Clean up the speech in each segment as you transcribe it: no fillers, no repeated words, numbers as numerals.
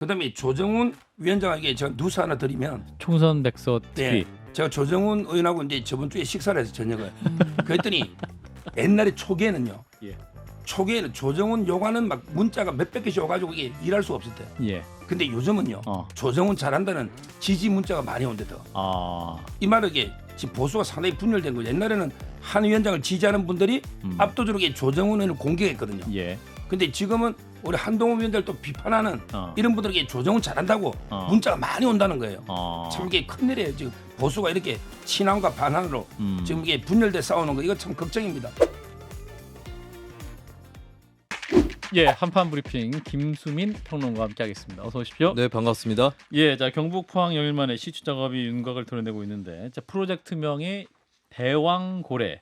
그다음에 조정훈 위원장에게 제가 뉴스 하나 드리면 총선 백서 특히 제가 조정훈 의원하고 이제 저번 주에 식사를 해서 저녁을 그랬더니 옛날에 초기에는요. 예. 초기에는 조정훈 요구하는 막 문자가 몇백 개씩 와가지고 이게 일할 수가 없을 때. 예. 근데 요즘은요. 조정훈 잘한다는 지지 문자가 많이 온대 더. 이 말은 이게 지금 보수가 상당히 분열된 거죠. 옛날에는 한 위원장을 지지하는 분들이 압도적으로 조정훈 의원을 공격했거든요. 예. 근데 지금은 우리 한동훈 위원장을 또 비판하는 이런 분들에게 조정훈 잘한다고 문자가 많이 온다는 거예요. 참 이게 큰일이에요. 지금 보수가 이렇게 친한과 반한으로 지금 이게 분열돼 싸우는 거 이거 참 걱정입니다. 예, 한판 브리핑 김수민 평론가와 함께하겠습니다. 어서 오십시오. 네, 반갑습니다. 예, 자 경북 포항 영일 만에 시추 작업이 윤곽을 드러내고 있는데, 자 프로젝트명이 대왕고래.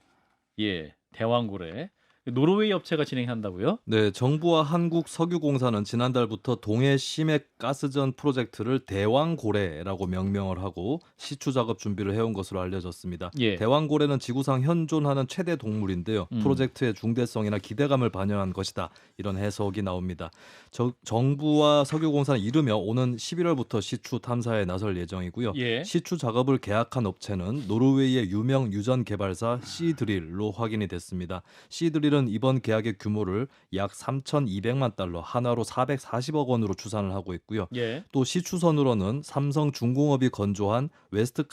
예, 대왕고래. 노르웨이 업체가 진행한다고요? 네, 정부와 한국석유공사는 지난달부터 동해 심액 가스전 프로젝트를 대왕고래라고 명명을 하고 시추 작업 준비를 해온 것으로 알려졌습니다. 예. 대왕고래는 지구상 현존하는 최대 동물인데요. 프로젝트의 중대성이나 기대감을 반영한 것이다. 이런 해석이 나옵니다. 정부와 석유공사는 이르며 오는 11월부터 시추 탐사에 나설 예정이고요. 예. 시추 작업을 계약한 업체는 노르웨이의 유명 유전 개발사 시드릴로 확인이 됐습니다. 시드릴은 이번 계약의 규모를 약 3,200만 달러, 한화로 440억 원으로 추산을 하고 있고요. 예. 또 시추선으로는 삼성중공업이 건조한 웨스트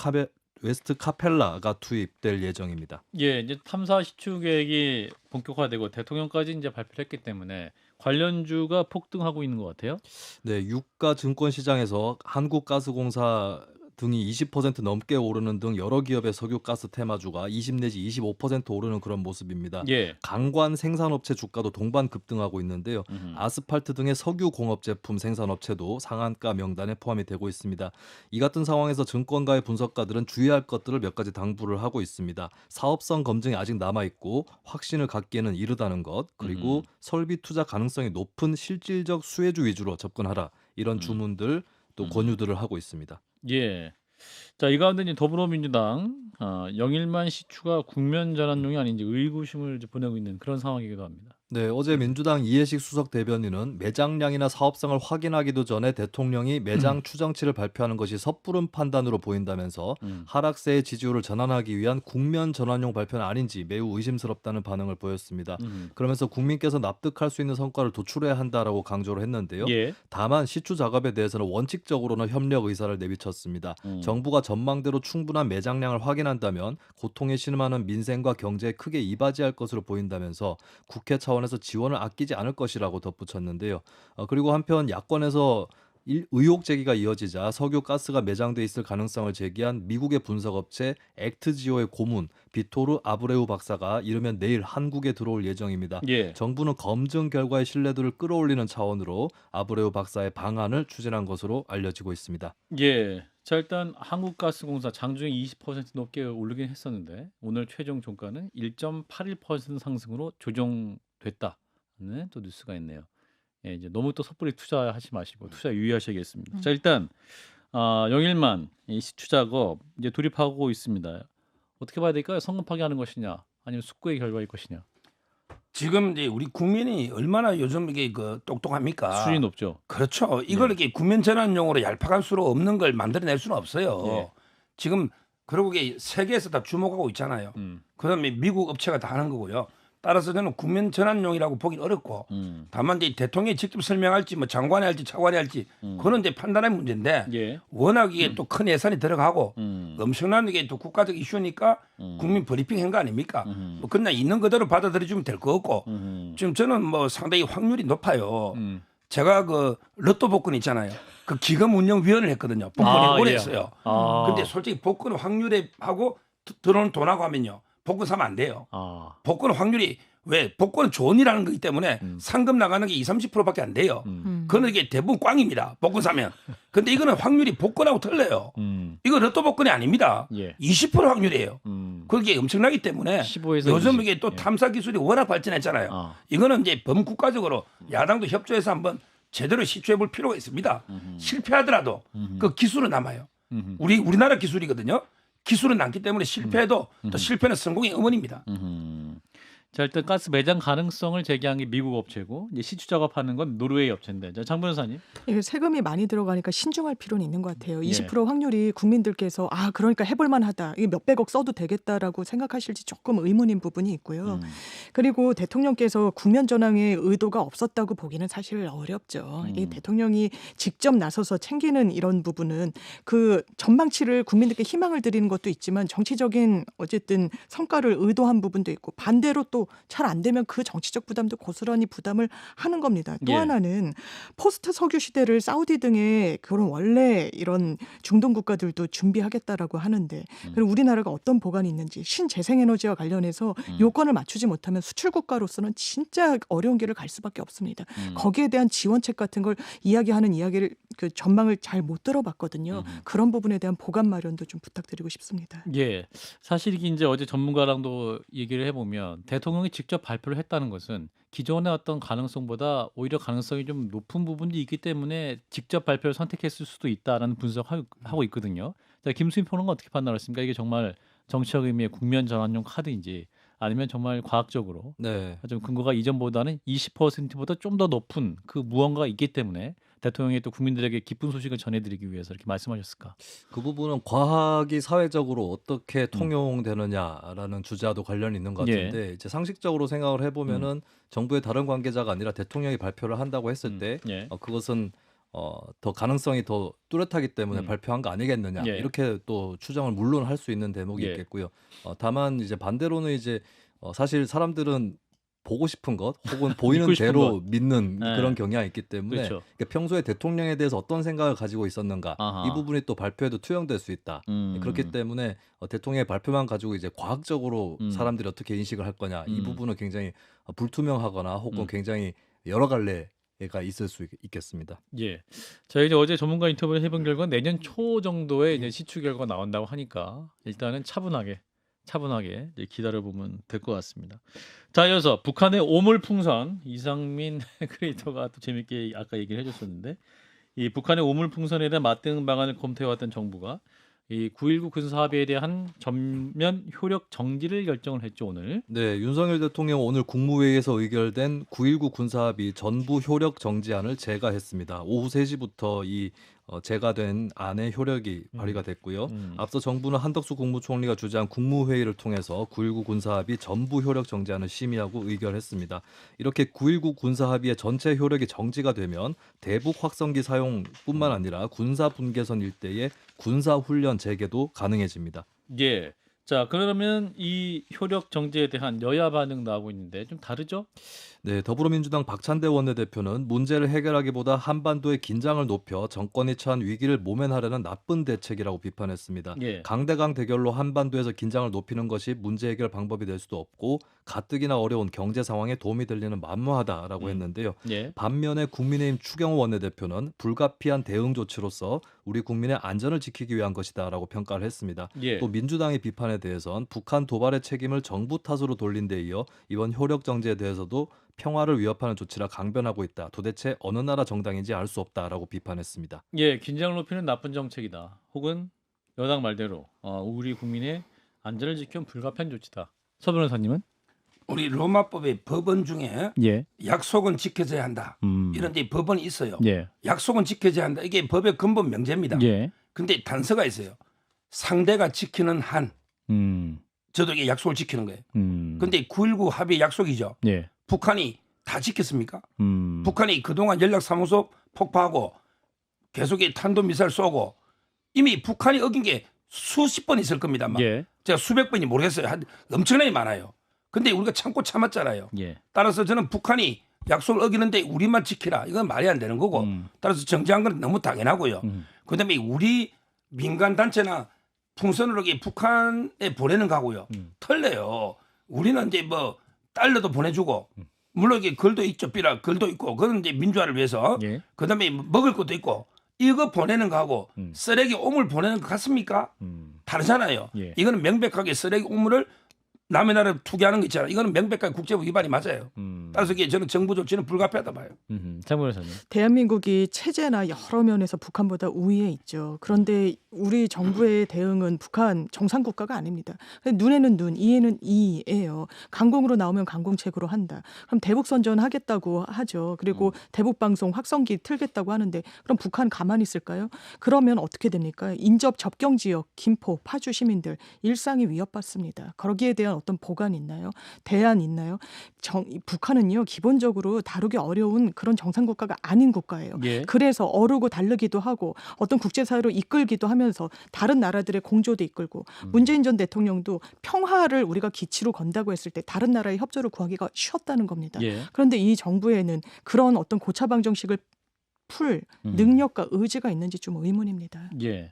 카펠라가 투입될 예정입니다. 예, 이제 탐사 시추 계획이 본격화되고 대통령까지 이제 발표를 했기 때문에 관련주가 폭등하고 있는 것 같아요. 네, 유가 증권 시장에서 한국가스공사 등이 20% 넘게 오르는 등 여러 기업의 석유가스 테마주가 20 내지 25% 오르는 그런 모습입니다. 예. 강관 생산업체 주가도 동반 급등하고 있는데요. 아스팔트 등의 석유 공업 제품 생산업체도 상한가 명단에 포함이 되고 있습니다. 이 같은 상황에서 증권가의 분석가들은 주의할 것들을 몇 가지 당부를 하고 있습니다. 사업성 검증이 아직 남아있고 확신을 갖기에는 이르다는 것, 그리고 설비 투자 가능성이 높은 실질적 수혜주 위주로 접근하라. 이런 주문들 또 권유들을 하고 있습니다. 예. 자, 이 가운데 이제 더불어민주당 영일만 시추가 국면 전환용이 아닌지 의구심을 이제 보내고 있는 그런 상황이기도 합니다. 네, 어제 민주당 이해식 수석 대변인은 매장량이나 사업성을 확인하기도 전에 대통령이 매장 추정치를 발표하는 것이 섣부른 판단으로 보인다면서 하락세의 지지율을 전환하기 위한 국면 전환용 발표는 아닌지 매우 의심스럽다는 반응을 보였습니다. 그러면서 국민께서 납득할 수 있는 성과를 도출해야 한다라고 강조를 했는데요. 예. 다만 시추 작업에 대해서는 원칙적으로는 협력 의사를 내비쳤습니다. 정부가 전망대로 충분한 매장량을 확인한다면 고통에 신음하는 민생과 경제에 크게 이바지할 것으로 보인다면서 국회 차원에서 지원을 아끼지 않을 것이라고 덧붙였는데요. 그리고 한편 야권에서 의혹 제기가 이어지자 석유 가스가 매장돼 있을 가능성을 제기한 미국의 분석업체 액트지오의 고문 비토르 아브레우 박사가 이르면 내일 한국에 들어올 예정입니다. 예. 정부는 검증 결과의 신뢰도를 끌어올리는 차원으로 아브레우 박사의 방안을 추진한 것으로 알려지고 있습니다. 예. 자, 일단 한국가스공사 장중에 20% 높게 오르긴 했었는데 오늘 최종 종가는 1.81% 상승으로 조정됐다는 또 뉴스가 있네요. 예, 이제 너무 또 섣불리 투자하지 마시고 투자 유의하셔야겠습니다. 자, 일단 영일만 이 시추 작업 이제 돌입하고 있습니다. 어떻게 봐야 될까요? 성급 파기하는 것이냐, 아니면 숙고의 결과일 것이냐. 지금 이제 우리 국민이 얼마나 요즘 이게 똑똑합니까? 수준이 높죠. 그렇죠. 이걸 이렇게 국면 전환용으로 얄팍할 수 없는 걸 만들어낼 수는 없어요. 예. 지금 그리고 이게 세계에서 다 주목하고 있잖아요. 그다음에 미국 업체가 다 하는 거고요. 따라서 저는 국면 전환용이라고 보긴 어렵고 다만 이제 대통령이 직접 설명할지 뭐 장관이 할지 차관이 할지 그건 이제 판단의 문제인데 예. 워낙 이게 또 큰 예산이 들어가고 엄청난 이게 또 국가적 이슈니까 국민 브리핑 한 거 아닙니까? 뭐 그냥 있는 그대로 받아들여주면 될 거 없고 지금 저는 뭐 상당히 확률이 높아요. 제가 그 로또 복권 있잖아요. 그 기금 운영 위원을 했거든요. 복권이 오래 예. 했어요. 근데 솔직히 복권 확률에 하고 들어오는 돈하고 하면요. 복권 사면 안 돼요. 복권 확률이 왜 복권은 좋은 일 하는 거기 때문에 상금 나가는 게 20, 30%밖에 안 돼요. 그건 이게 대부분 꽝입니다. 복권 사면. 근데 이거는 확률이 복권하고 틀려요. 이거 로또 복권이 아닙니다. 예. 20% 확률이에요. 그게 엄청나기 때문에 15에서 요즘 20. 이게 또 예. 탐사 기술이 워낙 발전했잖아요. 이거는 이제 범국가적으로 야당도 협조해서 한번 제대로 시추해 볼 필요가 있습니다. 실패하더라도 그 기술은 남아요. 우리나라 기술이거든요. 기술은 남기 때문에 실패해도 또 실패는 성공의 어머니입니다. 자, 일단 가스 매장 가능성을 제기한 게 미국 업체고 이제 시추 작업하는 건 노르웨이 업체인데. 자, 장 변호사님. 이게 세금이 많이 들어가니까 신중할 필요는 있는 것 같아요. 예. 20% 확률이 국민들께서 그러니까 해볼 만하다. 이게 몇백억 써도 되겠다라고 생각하실지 조금 의문인 부분이 있고요. 그리고 대통령께서 국면 전환의 의도가 없었다고 보기는 사실 어렵죠. 이 대통령이 직접 나서서 챙기는 이런 부분은 그 전망치를 국민들께 희망을 드리는 것도 있지만 정치적인 어쨌든 성과를 의도한 부분도 있고 반대로 또 잘 안 되면 그 정치적 부담도 고스란히 부담을 하는 겁니다. 또 예. 하나는 포스트 석유 시대를 사우디 등의 그런 원래 이런 중동 국가들도 준비하겠다라고 하는데 그리고 우리나라가 어떤 보관이 있는지 신재생에너지와 관련해서 요건을 맞추지 못하면 수출 국가로서는 진짜 어려운 길을 갈 수밖에 없습니다. 거기에 대한 지원책 같은 걸 이야기하는 이야기를 그 전망을 잘 못 들어봤거든요. 그런 부분에 대한 보관 마련도 좀 부탁드리고 싶습니다. 예. 사실 이게 이제 어제 전문가랑도 얘기를 해보면 대통령이 직접 발표를 했다는 것은 기존의 어떤 가능성보다 오히려 가능성이 좀 높은 부분이 있기 때문에 직접 발표를 선택했을 수도 있다라는 분석하고 있거든요. 자, 김수민 평론가 어떻게 판단하십니까? 이게 정말 정치적 의미의 국면 전환용 카드인지 아니면 정말 과학적으로 네. 좀 근거가 이전보다는 20%보다 좀 더 높은 그 무언가가 있기 때문에 대통령이 또 국민들에게 기쁜 소식을 전해드리기 위해서 이렇게 말씀하셨을까? 그 부분은 과학이 사회적으로 어떻게 통용되느냐라는 주제와도 관련이 있는 것 같은데 이제 상식적으로 생각을 해보면은 정부의 다른 관계자가 아니라 대통령이 발표를 한다고 했을 때 예. 그것은 더 가능성이 더 뚜렷하기 때문에 발표한 거 아니겠느냐 예. 이렇게 또 추정을 물론 할 수 있는 대목이 예. 있겠고요. 다만 이제 반대로는 이제 사실 사람들은 보고 싶은 것 혹은 보이는 믿고 싶은 대로 것. 믿는 예. 그런 경향이 있기 때문에 그렇죠. 그러니까 평소에 대통령에 대해서 어떤 생각을 가지고 있었는가 아하. 이 부분이 또 발표에도 투영될 수 있다. 그렇기 때문에 대통령의 발표만 가지고 이제 과학적으로 사람들이 어떻게 인식을 할 거냐 이 부분은 굉장히 불투명하거나 혹은 굉장히 여러 갈래가 있을 수 있겠습니다. 예. 자, 이제 어제 전문가 인터뷰를 해본 결과 내년 초 정도에 이제 시추 결과 나온다고 하니까 일단은 차분하게 이제 기다려보면 될 것 같습니다. 자, 이어서 북한의 오물풍선 이상민 크리에이터가 또 재밌게 아까 얘기를 해줬었는데 이 북한의 오물풍선에 대한 맞대응 방안을 검토해왔던 정부가 이 9.19 군사합의에 대한 전면 효력 정지를 결정을 했죠 오늘. 네, 윤석열 대통령 오늘 국무회의에서 의결된 9.19 군사합의 전부 효력 정지안을 제거했습니다. 오후 3시부터 이 제거된 안의 효력이 발휘가 됐고요. 앞서 정부는 한덕수 국무총리가 주재한 국무회의를 통해서 9.19 군사합의 전부 효력 정지안을 심의하고 의결했습니다. 이렇게 9.19 군사합의의 전체 효력이 정지가 되면 대북 확성기 사용뿐만 아니라 군사 분계선 일대의 군사 훈련 재개도 가능해집니다. 예. 자, 그러면 이 효력 정지에 대한 여야 반응 나오고 있는데 좀 다르죠? 네, 더불어민주당 박찬대 원내대표는 문제를 해결하기보다 한반도의 긴장을 높여 정권이 처한 위기를 모면하려는 나쁜 대책이라고 비판했습니다. 예. 강대강 대결로 한반도에서 긴장을 높이는 것이 문제 해결 방법이 될 수도 없고 가뜩이나 어려운 경제 상황에 도움이 될 리는 만무하다라고 했는데요. 예. 반면에 국민의힘 추경호 원내대표는 불가피한 대응 조치로서 우리 국민의 안전을 지키기 위한 것이다라고 평가를 했습니다. 예. 또 민주당의 비판에 대해선 북한 도발의 책임을 정부 탓으로 돌린 데 이어 이번 효력 정지에 대해서도 평화를 위협하는 조치라 강변하고 있다. 도대체 어느 나라 정당인지 알 수 없다라고 비판했습니다. 예, 긴장을 높이는 나쁜 정책이다. 혹은 여당 말대로 우리 국민의 안전을 지키는 불가피한 조치다. 서 변호사님은? 우리 로마법의 법원 중에 예. 약속은 지켜져야 한다. 이런 데 법원이 있어요. 예. 약속은 지켜져야 한다. 이게 법의 근본 명제입니다. 예. 근데 단서가 있어요. 상대가 지키는 한. 저도 이게 약속을 지키는 거예요. 근데 9.19 합의 약속이죠. 예. 북한이 다 지켰습니까? 북한이 그동안 연락사무소 폭파하고 계속 탄도미사일 쏘고 이미 북한이 어긴 게 수십 번 있을 겁니다. 아마. 예. 제가 수백 번이 모르겠어요. 엄청나게 많아요. 근데 우리가 참고 참았잖아요. 예. 따라서 저는 북한이 약속을 어기는데 우리만 지키라. 이건 말이 안 되는 거고 따라서 정지한 건 너무 당연하고요. 그다음에 우리 민간 단체나 풍선으로 북한에 보내는 거하고요. 틀려요. 우리는 이제 뭐 달러도 보내주고 물론 이게 글도 있죠. 삐라 글도 있고 그건 이제 민주화를 위해서. 예. 그다음에 먹을 것도 있고 이거 보내는 거하고 쓰레기 오물 보내는 거 같습니까? 다르잖아요. 예. 이거는 명백하게 쓰레기 오물을 남의 나라에 투기하는 거 있잖아요. 이거는 명백하게 국제법 위반이 맞아요. 따라서 이게 저는 정부 조치는 불가피하다 봐요. 장 변호사님. 대한민국이 체제나 여러 면에서 북한보다 우위에 있죠. 그런데 우리 정부의 대응은 북한 정상국가가 아닙니다. 눈에는 눈, 이에는 이예요. 강공으로 나오면 강공책으로 한다. 그럼 대북 선전하겠다고 하죠. 그리고 대북 방송 확성기 틀겠다고 하는데 그럼 북한 가만히 있을까요? 그러면 어떻게 됩니까? 인접 접경 지역 김포, 파주 시민들 일상이 위협받습니다. 거기에 대한 어떤 보관 있나요? 대안 있나요? 북한은요 기본적으로 다루기 어려운 그런 정상국가가 아닌 국가예요. 예. 그래서 어르고 다르기도 하고 어떤 국제사회로 이끌기도 하면서 다른 나라들의 공조도 이끌고 문재인 전 대통령도 평화를 우리가 기치로 건다고 했을 때 다른 나라의 협조를 구하기가 쉬웠다는 겁니다. 예. 그런데 이 정부에는 그런 어떤 고차방정식을 풀 능력과 의지가 있는지 좀 의문입니다. 예.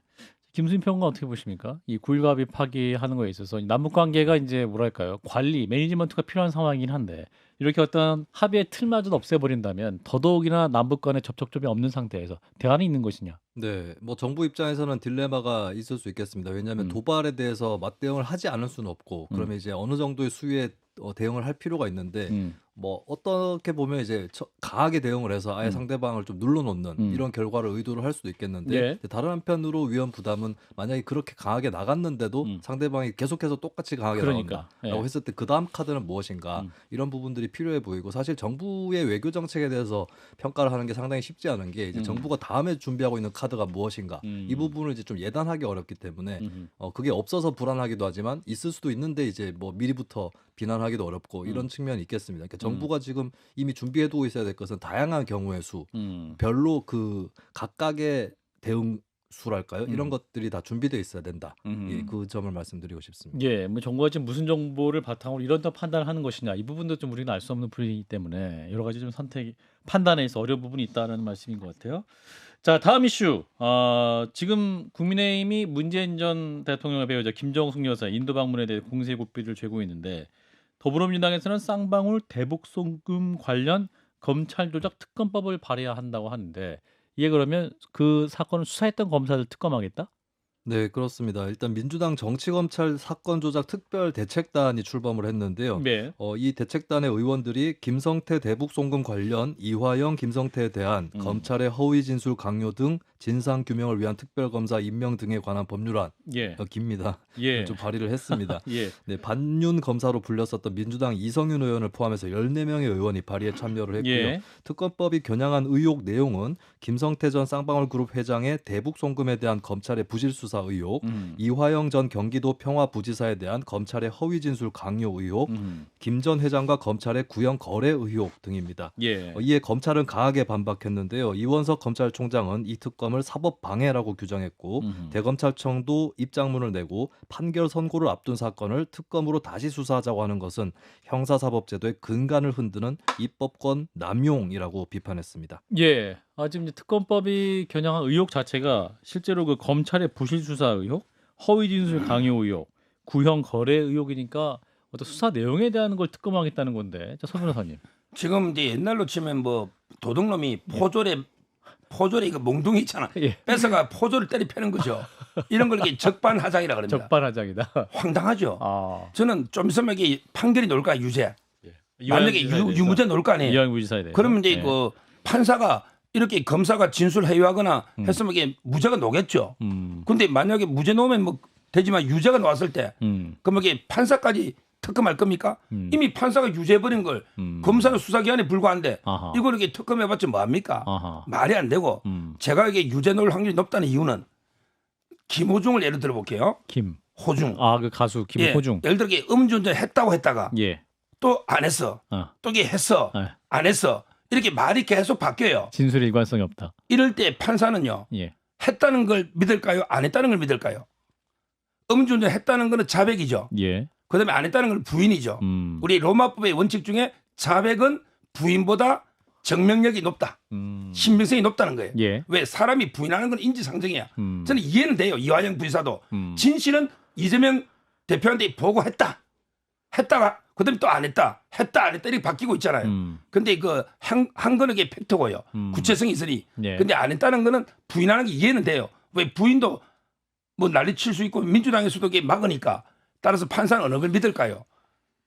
김수민 평론가 어떻게 보십니까? 이 굴갑이 파기하는 거에 있어서 남북 관계가 이제 뭐랄까요? 관리, 매니지먼트가 필요한 상황이긴 한데 이렇게 어떤 합의의 틀마저 없애버린다면 더더욱이나 남북 간의 접촉점이 없는 상태에서 대안이 있는 것이냐? 네, 뭐 정부 입장에서는 딜레마가 있을 수 있겠습니다. 왜냐하면 도발에 대해서 맞대응을 하지 않을 수는 없고, 그러면 이제 어느 정도의 수위에 대응을 할 필요가 있는데, 뭐 어떻게 보면 이제 강하게 대응을 해서 아예 상대방을 좀 눌러놓는 이런 결과를 의도를 할 수도 있겠는데, 예. 다른 한편으로 위험 부담은 만약에 그렇게 강하게 나갔는데도 상대방이 계속해서 똑같이 강하게 그러니까, 나간다라고 예. 했을 때 그 다음 카드는 무엇인가, 이런 부분들이 필요해 보이고, 사실 정부의 외교 정책에 대해서 평가를 하는 게 상당히 쉽지 않은 게 이제 정부가 다음에 준비하고 있는 카드가 무엇인가, 이 부분을 이제 좀 예단하기 어렵기 때문에 그게 없어서 불안하기도 하지만 있을 수도 있는데 이제 뭐 미리부터 비난하기도 어렵고 이런 측면이 있겠습니다. 그러니까 정부가 지금 이미 준비해두고 있어야 될 것은 다양한 경우의 수, 별로 그 각각의 대응 수랄까요? 이런 것들이 다 준비되어 있어야 된다. 예, 그 점을 말씀드리고 싶습니다. 예, 뭐 정부가 지금 무슨 정보를 바탕으로 이런 판단을 하는 것이냐 이 부분도 좀 우리는 알 수 없는 부분이기 때문에 여러 가지 좀 판단에 있어 어려운 부분이 있다는 말씀인 것 같아요. 자, 다음 이슈. 지금 국민의힘이 문재인 전 대통령의 배우자 김정숙 여사 인도 방문에 대해 공세 고삐를 죄고 있는데 더불어민주당에서는 쌍방울 대북 송금 관련 검찰 조작 특검법을 발의해야 한다고 하는데 이게 그러면 그 사건을 수사했던 검사들 특검하겠다? 네, 그렇습니다. 일단 민주당 정치검찰 사건 조작 특별 대책단이 출범을 했는데요. 네. 이 대책단의 의원들이 김성태 대북 송금 관련 이화영, 김성태에 대한 검찰의 허위 진술 강요 등 진상 규명을 위한 특별검사 임명 등에 관한 법률안, 예. 깁니다. 예. 좀 발의를 했습니다. 예. 네, 반윤 검사로 불렸었던 민주당 이성윤 의원을 포함해서 14명의 의원이 발의에 참여를 했고요. 예. 특검법이 겨냥한 의혹 내용은 김성태 전 쌍방울 그룹 회장의 대북 송금에 대한 검찰의 부실 수사 의혹, 이화영 전 경기도 평화부지사에 대한 검찰의 허위 진술 강요 의혹, 김 전 회장과 검찰의 구형 거래 의혹 등입니다. 예. 이에 검찰은 강하게 반박했는데요. 이원석 검찰총장은 이 특검을 사법 방해라고 규정했고 대검찰청도 입장문을 내고 판결 선고를 앞둔 사건을 특검으로 다시 수사하자고 하는 것은 형사사법제도의 근간을 흔드는 입법권 남용이라고 비판했습니다. 예. 지금 이제 특검법이 겨냥한 의혹 자체가 실제로 그 검찰의 부실 수사 의혹, 허위 진술 강요 의혹, 구형 거래 의혹이니까 어떤 수사 내용에 대한 걸 특검하겠다는 건데, 자, 서 변호사님. 지금 이제 옛날로 치면 뭐 도둑놈이 포졸에 이거 몽둥이 있잖아. 예. 뺏어가 포졸을 때리 패는 거죠. 이런 걸 이게 적반하장이라 그럽니다. 적반하장이다. 황당하죠. 저는 좀 있으면 이게 판결이 나올까 유죄. 예. 만약에 유무죄 나올 거 아니에요. 이왕 무지사에 대해서. 그러면 이제 그 판사가 이렇게 검사가 진술 회유하거나 했으면 이게 무죄가 나오겠죠. 근데 만약에 무죄 나오면 뭐 되지만 유죄가 나왔을 때 그러면 이게 판사까지 특검할 겁니까? 이미 판사가 유죄해버린 걸 검사는 수사기한에 불과한데 이걸 이렇게 특검해봤자 뭐합니까? 말이 안 되고 제가 이게 유죄 나올 확률이 높다는 이유는 김호중을 예를 들어볼게요. 호중. 그 가수 김호중. 예를 들어 음주운전 했다고 했다가 예. 또 안 했어. 또 이게 했어. 안 했어. 이렇게 말이 계속 바뀌어요. 진술의 일관성이 없다. 이럴 때 판사는요. 예. 했다는 걸 믿을까요? 안 했다는 걸 믿을까요? 음주운전 했다는 거는 자백이죠. 예. 그다음에 안 했다는 건 부인이죠. 우리 로마법의 원칙 중에 자백은 부인보다 증명력이 높다. 신빙성이 높다는 거예요. 예. 왜? 사람이 부인하는 건 인지상정이야. 저는 이해는 돼요. 이화영 부지사도. 진실은 이재명 대표한테 보고했다. 했다가 그다음에 또 안 했다. 했다 안 했다 이렇게 바뀌고 있잖아요. 근데 그 한 거는 게 팩트고요. 구체성이 있으니. 예. 근데 안 했다는 거는 부인하는 게 이해는 돼요. 왜? 부인도 뭐 난리 칠 수 있고 민주당에서도 이게 막으니까. 따라서 판사는 어느 걸 믿을까요?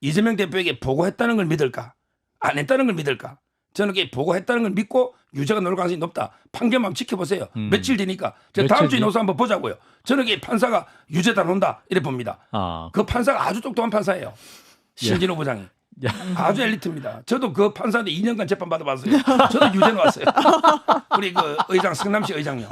이재명 대표에게 보고했다는 걸 믿을까? 안 했다는 걸 믿을까? 저는 이게 보고했다는 걸 믿고 유죄가 나올 가능성이 높다. 판결만 지켜보세요. 며칠 뒤니까 제가 다음 주에 노사 한번 보자고요. 저는 이게 판사가 유죄다 논다 이래 봅니다. 그 판사가 아주 똑똑한 판사예요. 신진호 부장이. 아주 엘리트입니다. 저도 그 판사한테 2년간 재판 받아봤어요. 저도 유죄 나왔어요. 우리 그 의장 성남시 의장요.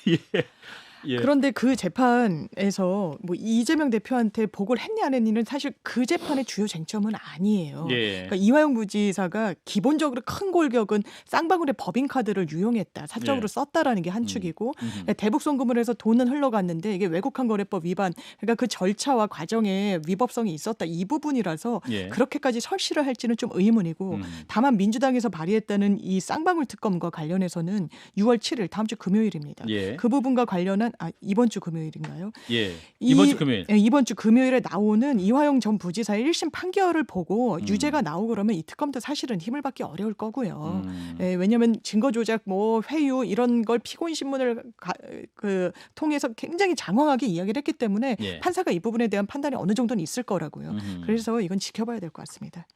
예. 그런데 그 재판에서 뭐 이재명 대표한테 보고를 했냐 안 했냐는 사실 그 재판의 주요 쟁점은 아니에요. 그러니까 이화영 부지사가 기본적으로 큰 골격은 쌍방울의 법인카드를 유용했다, 사적으로 썼다라는 게 한 축이고 대북 송금을 해서 돈은 흘러갔는데 이게 외국환거래법 위반, 그러니까 그 절차와 과정에 위법성이 있었다 이 부분이라서 그렇게까지 설시를 할지는 좀 의문이고 다만 민주당에서 발의했다는 이 쌍방울 특검과 관련해서는 6월 7일 다음 주 금요일입니다. 그 부분과 관련한 이번 주 금요일인가요? 이번 주 금요일. 이번 주 금요일에 나오는 이화영 전 부지사의 1심 판결을 보고 유죄가 나오고 그러면 이 특검도 사실은 힘을 받기 어려울 거고요. 왜냐하면 증거 조작, 뭐 회유 이런 걸 피고인 신문을 통해서 굉장히 장황하게 이야기를 했기 때문에 판사가 이 부분에 대한 판단이 어느 정도는 있을 거라고요. 그래서 이건 지켜봐야 될 것 같습니다.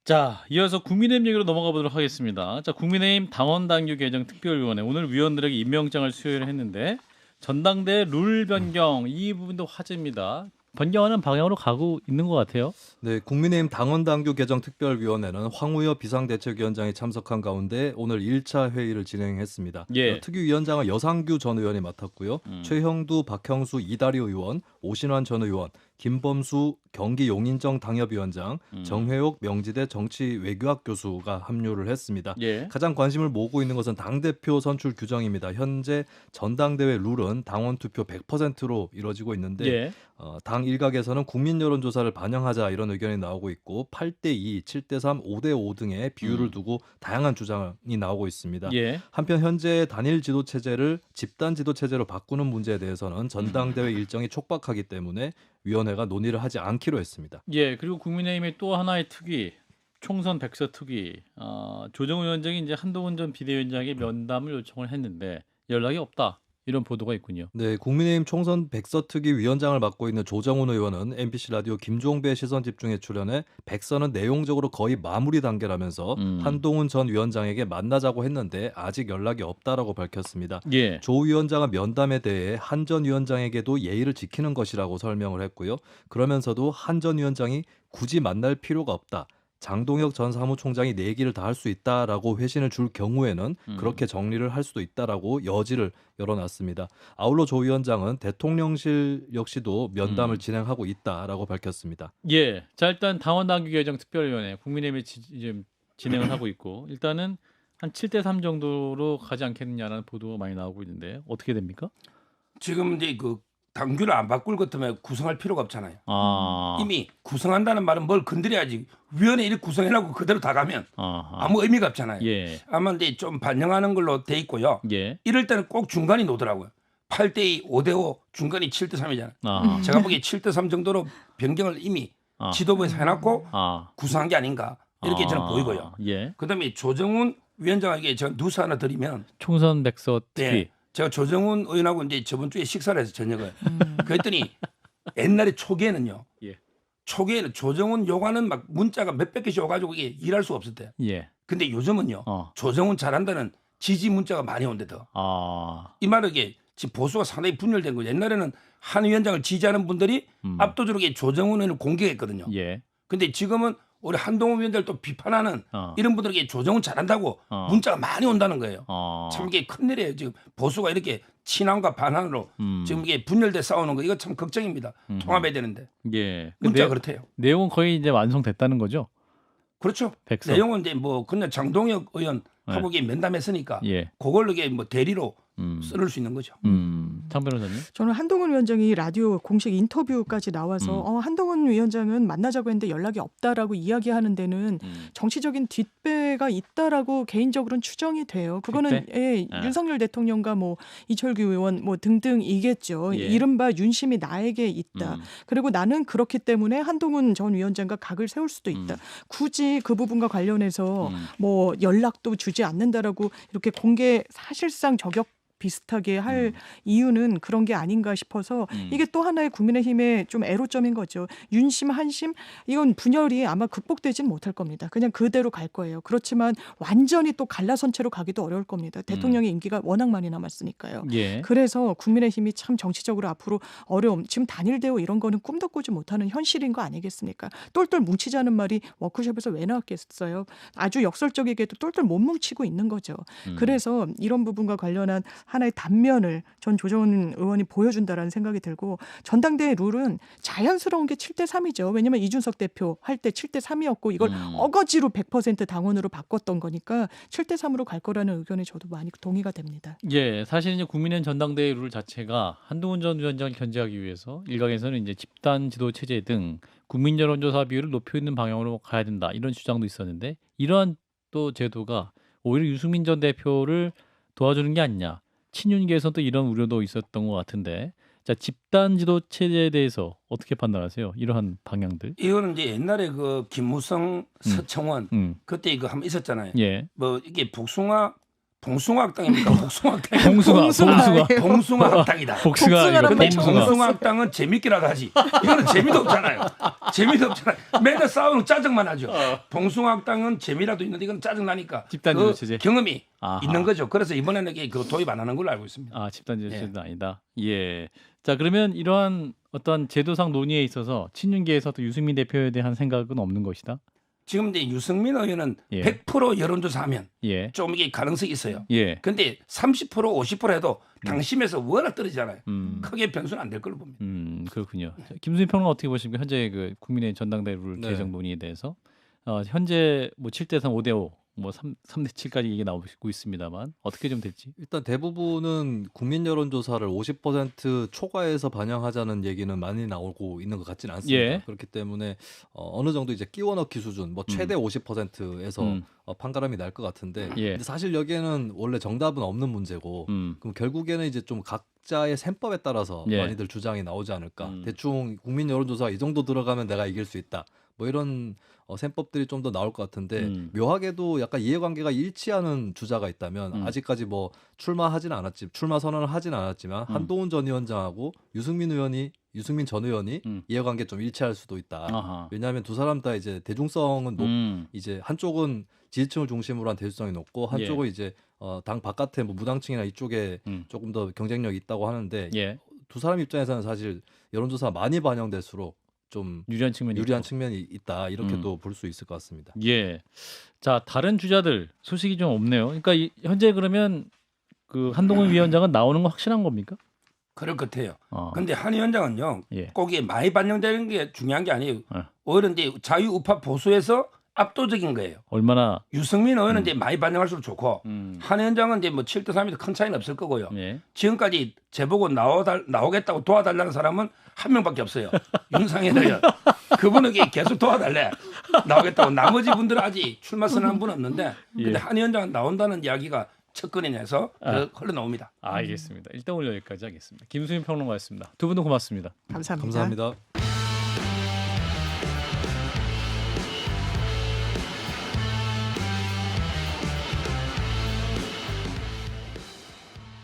자, 이어서 국민의힘 얘기로 넘어가 보도록 하겠습니다. 자, 국민의힘 당원당규 개정 특별위원회 오늘 위원들에게 임명장을 수여를 했는데 전당대 룰 변경 이 부분도 화제입니다. 변경하는 방향으로 가고 있는 것 같아요. 네, 국민의힘 당원당규 개정 특별위원회는 황우여 비상대책위원장이 참석한 가운데 오늘 1차 회의를 진행했습니다. 특위위원장은 여상규 전 의원이 맡았고요. 최형두, 박형수, 이다리 의원, 오신환 전 의원, 김범수 경기 용인정 당협위원장, 정회옥 명지대 정치외교학 교수가 합류를 했습니다. 가장 관심을 모으고 있는 것은 당대표 선출 규정입니다. 현재 전당대회 룰은 당원 투표 100%로 이루어지고 있는데 당 일각에서는 국민 여론조사를 반영하자 이런 의견이 나오고 있고 8대2, 7대3, 5대5 등의 비율을 두고 다양한 주장이 나오고 있습니다. 한편 현재 단일 지도 체제를 집단 지도 체제로 바꾸는 문제에 대해서는 전당대회 일정이 촉박하기 때문에 위원회가 논의를 하지 않기로 했습니다. 그리고 국민의힘의 또 하나의 특위, 총선 백서 특위, 조정우 위원장이 이제 한동훈 전 비대위원장에게 면담을 요청을 했는데 연락이 없다. 이런 보도가 있군요. 네, 국민의힘 총선 백서특위 위원장을 맡고 있는 조정훈 의원은 MBC 라디오 김종배 시선집중에 출연해 백서는 내용적으로 거의 마무리 단계라면서 한동훈 전 위원장에게 만나자고 했는데 아직 연락이 없다라고 밝혔습니다. 조 위원장은 면담에 대해 한 전 위원장에게도 예의를 지키는 것이라고 설명을 했고요. 그러면서도 한 전 위원장이 굳이 만날 필요가 없다. 장동혁 전 사무총장이 내 얘기를 다 할 수 있다라고 회신을 줄 경우에는 그렇게 정리를 할 수도 있다라고 여지를 열어놨습니다. 아울러 조 위원장은 대통령실 역시도 면담을 진행하고 있다라고 밝혔습니다. 자, 일단 당원당규 개정 특별위원회 국민의힘이 지금 진행을 하고 있고 일단은 한 7대3 정도로 가지 않겠느냐라는 보도가 많이 나오고 있는데 어떻게 됩니까? 지금 이제 그 당규를 안 바꿀 것 같으면 구성할 필요가 없잖아요. 이미 구성한다는 말은 뭘 건드려야지. 위원회 이렇게 구성해놓고 그대로 다 가면 아무 의미가 없잖아요. 아마 이제 좀 반영하는 걸로 돼 있고요. 이럴 때는 꼭 중간이 놓더라고요. 8대2, 5대5, 중간이 7대3이잖아요. 제가 보기에 7대3 정도로 변경을 이미 지도부에서 해놨고 구성한 게 아닌가 이렇게 저는 보이고요. 그다음에 조정훈 위원장에게 제가 뉴스 하나 드리면 총선 백서 특위. 제가 조정훈 의원하고 이제 저번 주에 식사를 해서 저녁을 그랬더니 옛날에 초기에는요. 초기에는 조정훈 요구하는 막 문자가 몇백 개씩 와가지고 이게 일할 수가 없었대요. 근데 요즘은요. 조정훈 잘한다는 지지 문자가 많이 온대더. 이 말은 이게 지금 보수가 상당히 분열된 거죠. 옛날에는 한 위원장을 지지하는 분들이 압도적으로 조정훈 의원을 공격했거든요. 근데 지금은 우리 한동훈 위원장을 또 비판하는 이런 분들에게 조정훈 잘한다고 문자가 많이 온다는 거예요. 참 이게 큰일이에요. 지금 보수가 이렇게 친한과 반한으로 지금 이게 분열돼 싸우는 거 이거 참 걱정입니다. 통합해야 되는데. 문자가 그렇대요. 내용은 거의 이제 완성됐다는 거죠. 그렇죠. 백서. 내용은 이제 뭐 그냥 장동혁 의원 하고 면담했으니까 그걸로 이게 뭐 대리로 쓸 수 있는 거죠. 장 변호사님? 저는 한동훈 위원장이 라디오 공식 인터뷰까지 나와서 한동훈 위원장은 만나자고 했는데 연락이 없다라고 이야기하는 데는 정치적인 뒷배가 있다라고 개인적으로는 추정이 돼요. 그거는 윤석열 대통령과 뭐 이철규 의원 뭐 등등이겠죠. 이른바 윤심이 나에게 있다. 그리고 나는 그렇기 때문에 한동훈 전 위원장과 각을 세울 수도 있다. 굳이 그 부분과 관련해서 뭐 연락도 주지 않는다라고 이렇게 공개 사실상 저격 비슷하게 할 이유는 그런 게 아닌가 싶어서 이게 또 하나의 국민의힘의 좀 애로점인 거죠. 윤심, 한심 이건 분열이 아마 극복되지는 못할 겁니다. 그냥 그대로 갈 거예요. 그렇지만 완전히 또 갈라선 채로 가기도 어려울 겁니다. 대통령의 임기가 워낙 많이 남았으니까요. 예. 그래서 국민의힘이 참 정치적으로 앞으로 어려움, 지금 단일 대우 이런 거는 꿈도 꾸지 못하는 현실인 거 아니겠습니까? 똘똘 뭉치자는 말이 워크숍에서 왜 나왔겠어요? 아주 역설적이게도 똘똘 못 뭉치고 있는 거죠. 그래서 이런 부분과 관련한 하나의 단면을 전 조정훈 의원이 보여준다라는 생각이 들고 전당대회 룰은 자연스러운 게 7대3이죠. 왜냐하면 이준석 대표 할 때 7대3이었고 이걸 어거지로 100% 당원으로 바꿨던 거니까 7대3으로 갈 거라는 의견에 저도 많이 동의가 됩니다. 예, 사실 이제 국민의힘 전당대회 룰 자체가 한동훈 전 위원장을 견제하기 위해서 일각에서는 이제 집단 지도 체제 등 국민 여론조사 비율을 높이는 방향으로 가야 된다 이런 주장도 있었는데 이러한 또 제도가 오히려 유승민 전 대표를 도와주는 게 아니냐 친윤계에서는 또 이런 우려도 있었던 것 같은데 자 집단 지도 체제에 대해서 어떻게 판단하세요? 이러한 방향들? 이거는 이제 옛날에 그 김무성, 서청원 그때 이거 한번 있었잖아요. 예. 뭐 이게 봉숭아 학당입니까? 봉숭아 학당이다. 복숭아 봉숭아 학당은 재밌기라도 하지. 이거는 재미도 없잖아요. 재미도 없잖아요. 맨날 싸우는 짜증만 하죠. 봉숭아 학당은 재미라도 있는데 이건 짜증 나니까. 집단지도 체제 경험이 아하. 있는 거죠. 그래서 이번에는 이게 그 도입 안 하는 걸로 알고 있습니다. 아 집단지도 체제도 아니다. 예. 자 그러면 이러한 어떤 제도상 논의에 있어서 친윤계에서도 유승민 대표에 대한 생각은 없는 것이다. 지금 이제 유승민 의원은 예. 100% 여론조사하면 예. 좀 이게 가능성이 있어요. 예. 근데 30% 50% 해도 당심에서 워낙 떨어지잖아요. 크게 변수는 안 될 걸로 봅니다. 그렇군요. 자, 김수민 평론가 어떻게 보십니까? 현재 그 국민의 전당대회 룰 네. 개정 논의에 대해서 현재 뭐 7대3, 5대5, 뭐 3대7까지 이게 나오고 있습니다만 어떻게 좀 될지. 일단 대부분은 국민 여론조사를 50% 초과해서 반영하자는 얘기는 많이 나오고 있는 것 같지는 않습니다. 예. 그렇기 때문에 어느 정도 이제 끼워 넣기 수준, 뭐 최대 50%에서 판가름이 날 것 같은데, 예. 근데 사실 여기에는 원래 정답은 없는 문제고, 그럼 결국에는 이제 좀 각자의 셈법에 따라서 예. 많이들 주장이 나오지 않을까. 대충 국민 여론조사 이 정도 들어가면 내가 이길 수 있다. 뭐 이런 셈법들이 좀 더 나올 것 같은데 묘하게도 약간 이해관계가 일치하는 주자가 있다면 아직까지 뭐 출마 선언을 하진 않았지만 한동훈 전 위원장하고 유승민 전 의원이 이해관계 좀 일치할 수도 있다. 아하. 왜냐하면 두 사람 다 이제 대중성은 이제 한쪽은 지지층을 중심으로 한 대중성이 높고 한쪽은 이제 당 바깥에 뭐 무당층이나 이쪽에 조금 더 경쟁력이 있다고 하는데 예. 두 사람 입장에서는 사실 여론조사 많이 반영될수록 좀 유리한 측면이 있다 이렇게도 볼 수 있을 것 같습니다. 예. 자 다른 주자들 소식이 좀 없네요. 그러니까 현재 그러면 그 한동훈 위원장은 나오는 건 확실한 겁니까? 그럴 것 같아요. 근데 한 위원장은요. 예. 꼭 이게 많이 반영되는 게 중요한 게 아니에요. 오히려 이제 자유우파 보수에서 압도적인 거예요. 얼마나 유승민 의원은 이제 많이 반영할수록 좋고 한 위원장은 이제 뭐 7대3이도 큰 차이는 없을 거고요. 예. 지금까지 제보고 나오겠다고 도와달라는 사람은 한 명밖에 없어요. 윤상현 의원. 그분은 계속 도와달래. 나오겠다고. 나머지 분들은 아직 출마 선언한 분은 없는데 근데 예. 한 위원장은 나온다는 이야기가 첫근이내서 흘러나옵니다. 알겠습니다. 일단 오늘 여기까지 하겠습니다. 김수민 평론가였습니다. 두 분도 고맙습니다. 감사합니다. 감사합니다.